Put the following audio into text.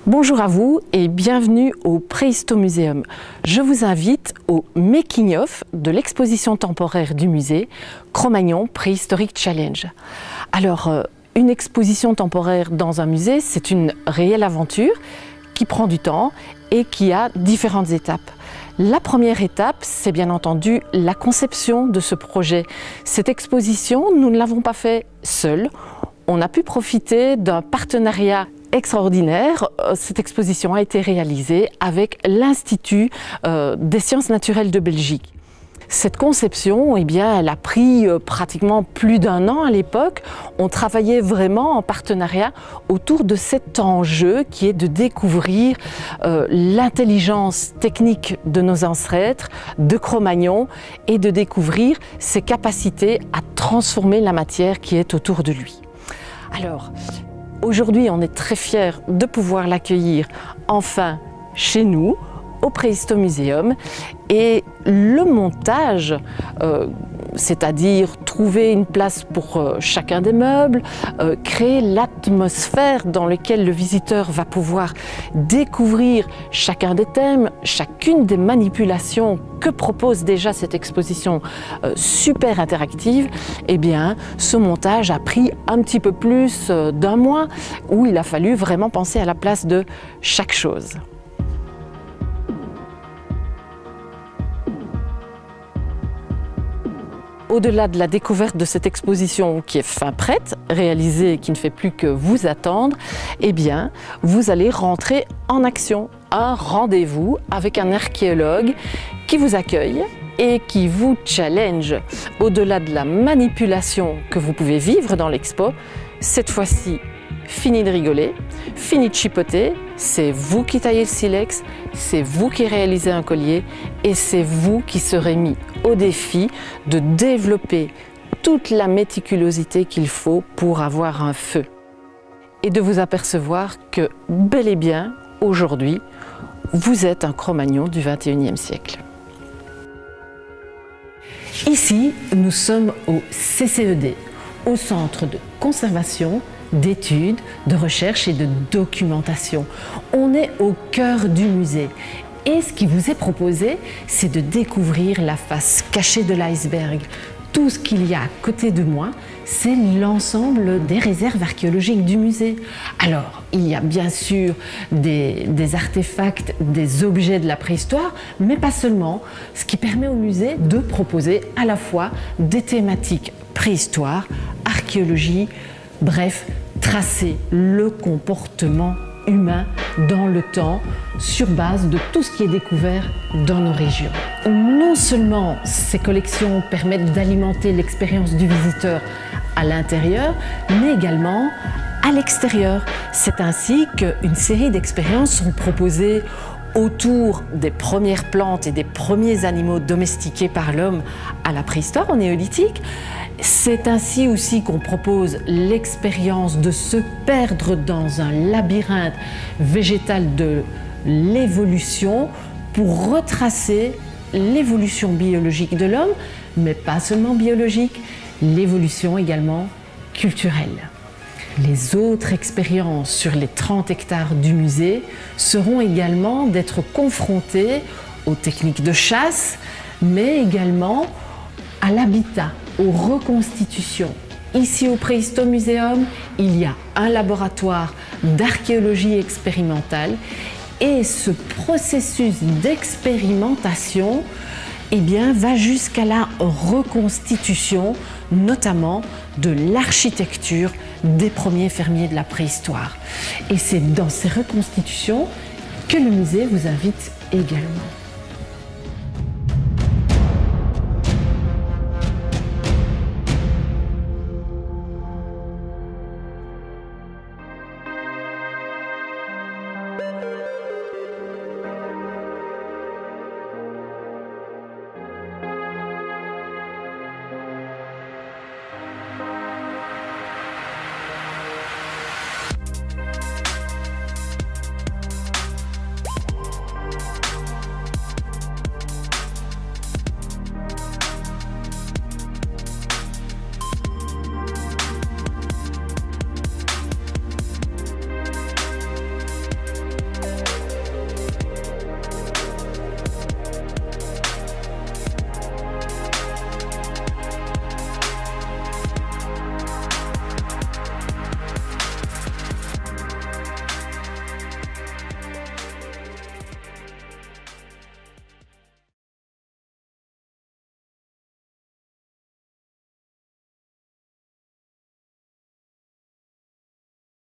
Bonjour à vous et bienvenue au Préhistomuséum. Je vous invite au making-of de l'exposition temporaire du musée Cro-Magnon Prehistoric Challenge. Alors, une exposition temporaire dans un musée, c'est une réelle aventure qui prend du temps et qui a différentes étapes. La première étape, c'est bien entendu la conception de ce projet. Cette exposition, nous ne l'avons pas fait seule. On a pu profiter d'un partenariat extraordinaire. Cette exposition a été réalisée avec l'Institut des sciences naturelles de Belgique. Cette conception, eh bien, elle a pris pratiquement plus d'1 an à l'époque. On travaillait vraiment en partenariat autour de cet enjeu qui est de découvrir l'intelligence technique de nos ancêtres, de Cro-Magnon, et de découvrir ses capacités à transformer la matière qui est autour de lui. Alors, aujourd'hui, on est très fiers de pouvoir l'accueillir enfin chez nous, au Préhistomuséum, et le montage, c'est-à-dire trouver une place pour chacun des meubles, créer l'atmosphère dans laquelle le visiteur va pouvoir découvrir chacun des thèmes, chacune des manipulations que propose déjà cette exposition super interactive, eh bien, ce montage a pris un petit peu plus d'1 mois où il a fallu vraiment penser à la place de chaque chose. Au-delà de la découverte de cette exposition qui est fin prête, réalisée et qui ne fait plus que vous attendre, eh bien, vous allez rentrer en action. Un rendez-vous avec un archéologue qui vous accueille et qui vous challenge. Au-delà de la manipulation que vous pouvez vivre dans l'expo, cette fois-ci, fini de rigoler, fini de chipoter, c'est vous qui taillez le silex, c'est vous qui réalisez un collier et c'est vous qui serez mis au défi de développer toute la méticulosité qu'il faut pour avoir un feu. Et de vous apercevoir que bel et bien, aujourd'hui, vous êtes un Cro-Magnon du XXIe siècle. Ici, nous sommes au CCED, au Centre de conservation, d'études, de recherche et de documentation. On est au cœur du musée. Et ce qui vous est proposé, c'est de découvrir la face cachée de l'iceberg. Tout ce qu'il y a à côté de moi, c'est l'ensemble des réserves archéologiques du musée. Alors, il y a bien sûr des artefacts, des objets de la préhistoire, mais pas seulement, ce qui permet au musée de proposer à la fois des thématiques préhistoire, archéologie, bref, tracer le comportement humain dans le temps sur base de tout ce qui est découvert dans nos régions. Non seulement ces collections permettent d'alimenter l'expérience du visiteur à l'intérieur, mais également à l'extérieur. C'est ainsi qu'une série d'expériences sont proposées autour des premières plantes et des premiers animaux domestiqués par l'homme à la préhistoire, au néolithique. C'est ainsi aussi qu'on propose l'expérience de se perdre dans un labyrinthe végétal de l'évolution pour retracer l'évolution biologique de l'homme, mais pas seulement biologique, l'évolution également culturelle. Les autres expériences sur les 30 hectares du musée seront également d'être confrontées aux techniques de chasse, mais également à l'habitat, aux reconstitutions. Ici au Préhistomuséum, il y a un laboratoire d'archéologie expérimentale et ce processus d'expérimentation eh bien, va jusqu'à la reconstitution, notamment de l'architecture des premiers fermiers de la préhistoire. Et c'est dans ces reconstitutions que le musée vous invite également.